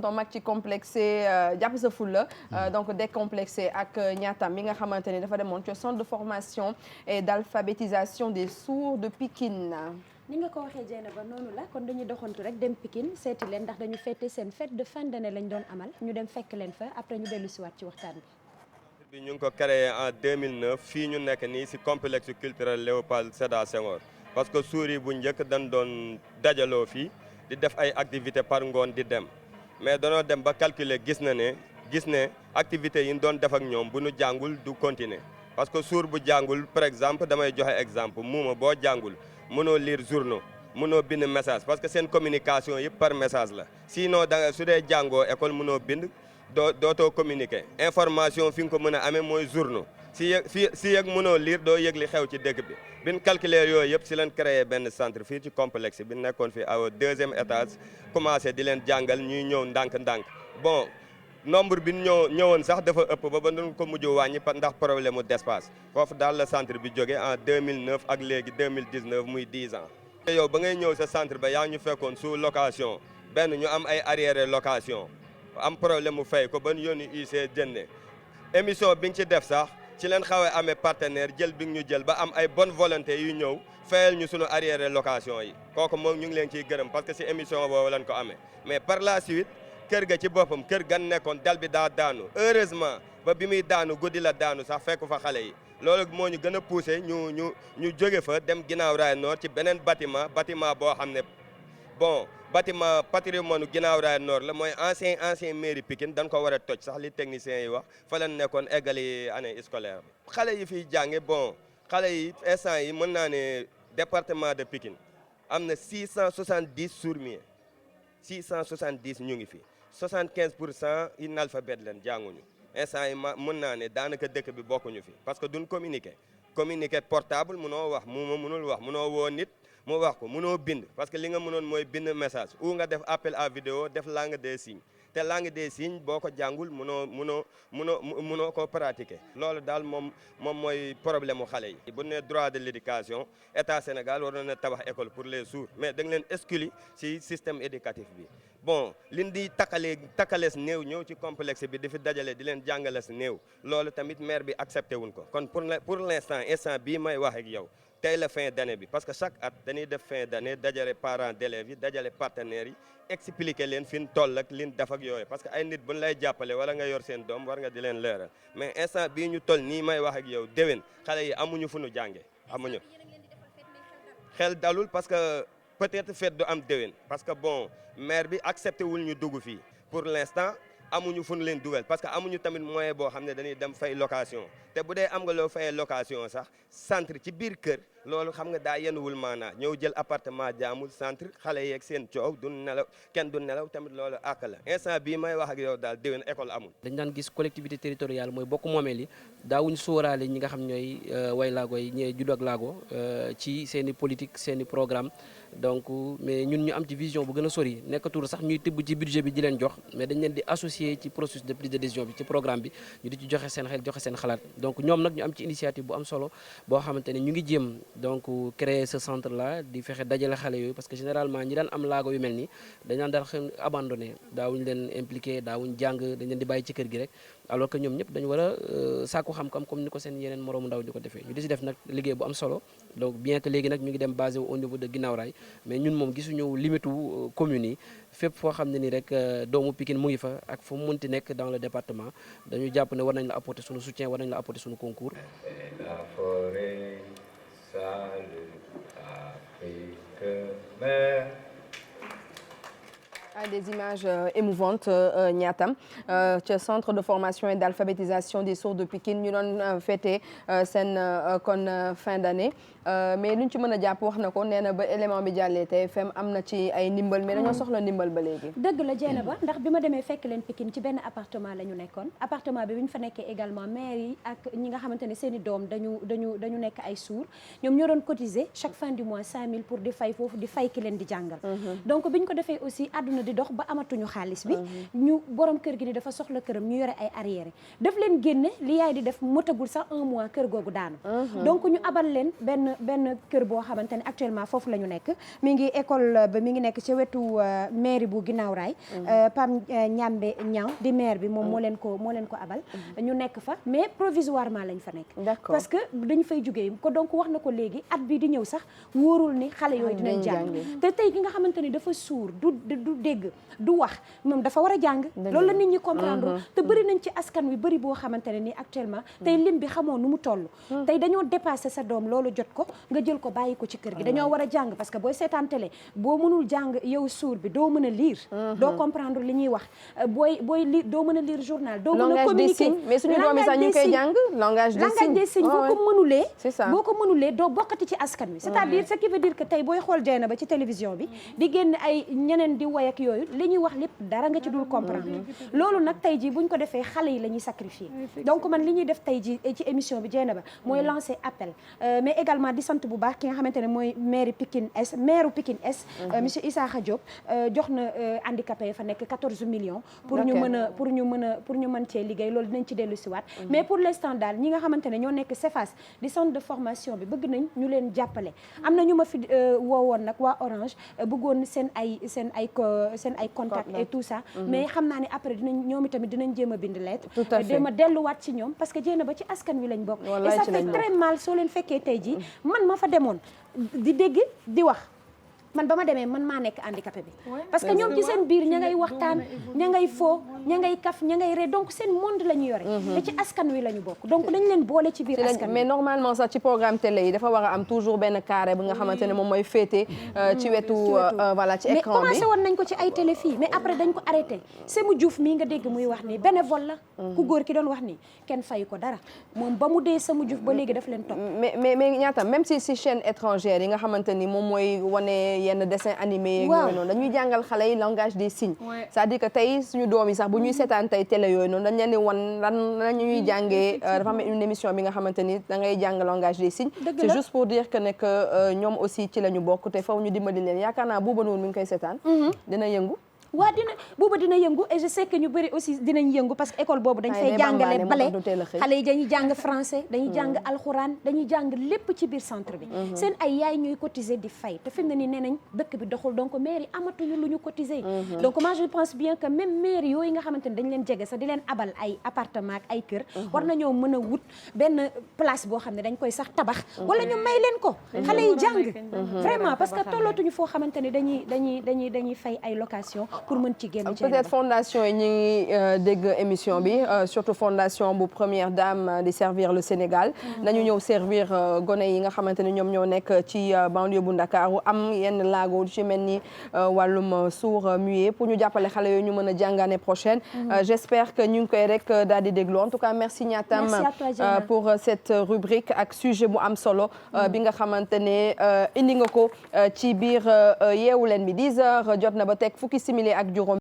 tonton mag ci complexé jàpp sa fulla donc décomplexé ak ñaatam mi nga xamante ni dafa demoon ci centre de formation et d'alphabétisation des sourds de Pikine. ni nga ko waxee Dieynaba noonu la kon dañuy doxantu rek dem Pikine seeti leen ndax dañu fêter seen fête de fin d'année lañ doon amal ñu dem fekk leen fa après ñu dellu si waat ci waxtaan bi. ñu ngi ko créé en 2009 fii ñu nekk nii si complexe culturel Léopold Sédar Senghor parce que suur yi bu njëkk dañ doon dajaloo fii di def ay activités par ngoon di dem mais danoo dem ba calculer gis ne activités yi ñu doon def ak ñoom bu ñu jàngul du continuer parce que suur bu jàngul par exemple damay joxe exemple muuma boo jàngul mënoo lire journaux mënoo bind message parce que seen communication yëpp par message la sinon da su dee jàngoo école mënoo bind dootoo communiquer information fi nga ko mën a amee mooy journaux si yëg mënoo lire doo yëg li xew ci dëkk bi bin calculer yooyu yëpp si leen créé benn centre fii ci complexe bi nekkoon fii au 2e étage commencé di leen jàngal ñuy ñëw ndànk-ndànk bon nombre bi ñëwoon sax dafa ëpp ba doon ko mujj wàññi ndax problème mu d'espace foofu daal la centre bi jóge en 2009 ak léegi 2019 muy 10 ans. yow ba ngay ñëw sa centre ba yaa ñu fekkoon sous location benn ñu am ay arriéré location am problème mu fay ko ba ñu yónni UC jënde émission bi nga ci def sax ci leen xawee amee partenaire jël bi ñu jël ba am ay bonne volonté yu ñëw fayal ñu sunu arriéré location yi kooku moom ñu ngi leen ciy gërëm parce que si émission boobu lañ ko amee mais par la suite. kër ga ci boppam kër gan nekkoon dal bi daa daanu heureusement ba bi muy daanu guddi la daanu sax fekku fa xale yi loolu moo ñu gën a poussé ñu jóge fa dem ginnaaw raay nord ci beneen bâtiment boo xam ne bon bâtiment patrimoine ginnaaw raay nord la mooy ancien mairie Pikine dañ ko war a toj sax li techniciens yi wax fa la nekkoon eggali année scolaire bi xale yi fiy jànge bon xale yi instant yi mën naa ne département de Pikine am na 670 sourds-muets 670 ñu ngi fi 75% analphabètes leen jànguñu instant yi mën naa ne daanaka dëkk bi bokkuñu fi parce que duñ communiquer portable mënoo wax mu mënul wax mënoo woo nit mu wax ko mënoo bind parce que li nga mënoon mooy bind message ou nga def appel à vidéo def langue des signes te langue des signes boo ko jàngul mënoo ko pratiquer loolu daal moom mooy problème mu xale yi. bu ne droit de l'éducation état Sénégal war na tabax école pour les sourds mais da nga leen exclure ci système éducatif bi bon liñ di takkalees néew ñëw ci complexe bi di fi dajale di leen jàngalees néew loolu tamit maire bi accepté wuñ ko kon pour l'instant bii may wax ak yow. tey la fin d'année bi parce que chaque at dañuy def fin d'année dajale parents d'élèves yi dajale partenaires yi expliquer leen fi ñu toll ak liñ def ak yooyu parce que ay nit buñ lay jàppale wala nga yor seen doom war nga di leen leeral mais instant bii ñu toll nii may wax ak yow déwén xale yi amuñu fu ñu jànge amuñu xel dalul parce que peut-être fête du am déwén parce que bon maire bi accepté wul ñu dugg fii pour l'instant amuñu fu ñu leen dugal parce que amuñu tamit moyen boo xam ne dañuy dem fay location te bu dee am nga loo fayee location sax centre ci biir kër loolu xam nga daa yenuwul maanaa ñëw jël appartement jaamul centre xale yeeg seen coow du nelaw kenn du nelaw tamit loolu àq la instant bii may wax ak yow daal déwén école amul. dañ daan gis collectivité territoriale mooy bokk moomeel yi daawuñ sóoraale ñi nga xam ñooy way laago yi ñooy judd ak laago ci seen i politique seen i programme donc mais ñun ñu am ci vision bu gën a sori nekkatul sax ñuy tibb ci budget bi di leen jox mais dañ leen di associer ci processus de prise de décision bi ci programme bi ñu di ci joxe seen xel joxe seen xalaat donc ñoom nag ñu am ci initiative bu am solo boo xamante ne ñu ngi jéem donc créer ce centre là di fexe dajale xale yooyu parce que généralement ñi daan am laago yu mel nii dañ daan abandonné daawuñu leen impliqué daawuñu jàng dañ leen di bàyyi ci kër gi rek alors que ñoom ñëpp dañu war a sàkku xam-xam comme ni ko seen yeneen moroomu ndaw di ko defee ñu di si def nag liggéey bu am solo donc bien que léegi nag ñu ngi dem basé au niveau de Guinaw Rail mais ñun moom gisuñu limite communes yi fépp foo xam ne ni rek doomu Pikine mu ngi fa ak fu mu munti nekk dans le département dañu jàpp ne war nañ la apporter suñu soutien war nañ la apporter suñu concours. La forêt, salut, Afrique, mère. Des images émouvantes ñaatam ca centre de formation et d'alphabétisation des sourds de Pikine ñu doon fêter seen kon fin d'année mais luñ ci mën a jàpp wax na ko nee na ba élément bi jàllee TFM am na ci ay ndimbal mais dañoo soxla ndimbal ba léegi. dëgg la Dieynaba ndax bi ma demee fekk leen Pikine ci benn appartement la ñu nekkoon appartement bi ñu fa nekkee également maire yi ak ñi nga xamante ne seen i doom dañu nekk ay sourds ñoom ñoo doon cotiser chaque fin du mois 5000 pour di fay foofu di fay ki leen di jàngal. donc biñ ko defee aussi àdduna di dox ba amatuñu xaalis bi ñu borom kër gi ni dafa soxla këram ñu yore ay arriéré daf leen génne li yaay di def motagul sax un mois kër googu daanu donc ñu abal leen benn benn kër boo xamante ne actuellement foofu la ñu nekk mi ngi école ba mi ngi nekk ci wetu mairie bu Ginnaaw Raay Pam Ñambe Ñang di maire bi moom moo leen ko abal ñu nekk fa mais provisoirement lañ fa nekk parce que dañu fay jógee ko donc wax na ko léegi at bi di ñëw sax wóorul ni xale yooyu dinañ jàng te tey gi nga xamante ni dafa suur du dégg du wax moom dafa war a jàng loolu la nit ñi comprendre te bëri nañ ci askan wi bëri boo xamante ne ni actuellement tey lim bi xamoo nu mu toll tey dañoo dépassé sa doom loolu jot ko nga jël ko bàyyi ko ci kër gi dañoo war a jàng parce que booy seetaan télé boo mënul jàng yow suur bi doo mën a lire doo comprendre li ñuy wax booy lire doo mën a lire journal doo mën a communiquer mais suñu doom yi sax ñu koy jàng langage des signes boo ko mënulee doo bokkati ci askan wi c'est-à-dire ce qui veut dire que tey booy xool jeena ba ci télévision bi di génn ay ñeneen di woy ak yooyu li ñuy wax lépp dara nga ci dul comprendre loolu nag tey ji buñ ko defee xale yi la ñuy sacrifier donc man li ñuy def tey ji ci émission bi jeena ba mooy lancer appel mais également di sant bu baax ki nga xamante ne mooy maire Pikine Est monsieur Issakha Diop jox na handicapé yi fa nekk 14 millions pour ñu mën cee liggéey loolu dinañ ci dellu siwaat mais pour l'instant daal ñi nga xamante ne ñoo nekk CEFAS di centre de formation bi bëgg nañ ñu leen jàppale am na ñu ma fi woowoon nag waa Orange bëggoon seen ay contact et tout ça mais xam naa ne après ñoom itamit dinañ jéem a bind lettre déema delluwaat ci ñoom parce que jéena ba ci askan wi lañ bokk et ça fait très mal soo leen fekkee tey ji man ma fa demoon di dégg di wax man ba ma demee man maa nekk handicapé bi parce que ñoom ci seen biir ña ngay waxtaan ña ngay foo ña ngay kaf ña ngay ree donc seen monde la ñu yore te ci askan wi la ñu bokk donc dañ leen boole ci biir askan wi mais normalement sax ci programme télé yi dafa war a am toujours benn carré bi nga xamante ne moom mooy féete ci wetu voilà ci écran bi mais commencé woon nañ ko ci ay télé fii mais après dañ ko arrêté Sémou Diouf mii nga dégg muy wax nii bénévole la ku góor ki doon wax nii kenn fayu ko dara moom ba mu dee Sémou Diouf ba léegi daf leen topp mais ñaata même si chaîne étrangère yi nga xamante ni moom mooy wane yenn dessin animé yeeg yooyu noonu dañuy jàngal xale yi langage des signes c'est-à-dire que tey suñu doom yi sax bu ñuy seetaan tey télé yooyu noonu dañ leen di wan lan ñuy jàngee dafa am une émission bi nga xamante ni da ngay jàng langage des signes c'est juste pour dire que ne que ñoom aussi ci la ñu bokk te faw ñu dimbali leen yaakaar naa Bouba Ndour mi ngi koy seetaan dina yëngu waa dina yëngu et je sais que ñu bëri aussi dinañ yëngu parce que école boobu dañ fay jàngale bale xale yi dañuy jàng français dañuy jàng alxuraan dañuy jàng lépp ci biir centre bi seen ay yaay ñuy cotiser di fay te fi mu ne nii nee nañ dëkk bi doxul donc maire yi amatuñu lu ñu cotiser donc moi je pense bien que même maire yooyu nga xamante ne dañ leen jege sax di leen abal ay appartement ak ay kër war nañoo mën a wut benn place boo xam ne dañ koy sax tabax wala ñu may leen ko xale yi jàng vraiment parce que tollootuñu foo xamante ne dañuy fay ay location pour mën ci génn peut-être fondation yi ñu ngi dégg émission bi surtout fondation bu première dame di servir le Sénégal nañu ñëw servir gone yi nga xamante ni ñoom ñoo nekk ci banlieue bu Ndakaaru am yenn laago ci mel ni wàllum sourd muet pour ñu jàppale xale yooyu ñu mën a jàng année prochaine j'espère que ñu ngi koy rek daal di déglu en tout cas merci Niatam pour cette rubrique ak sujet bu am solo bi nga xamante ne indi nga ko ci biir yeewu leen bi 10 heures jot na ba teg fukki simili ak juróom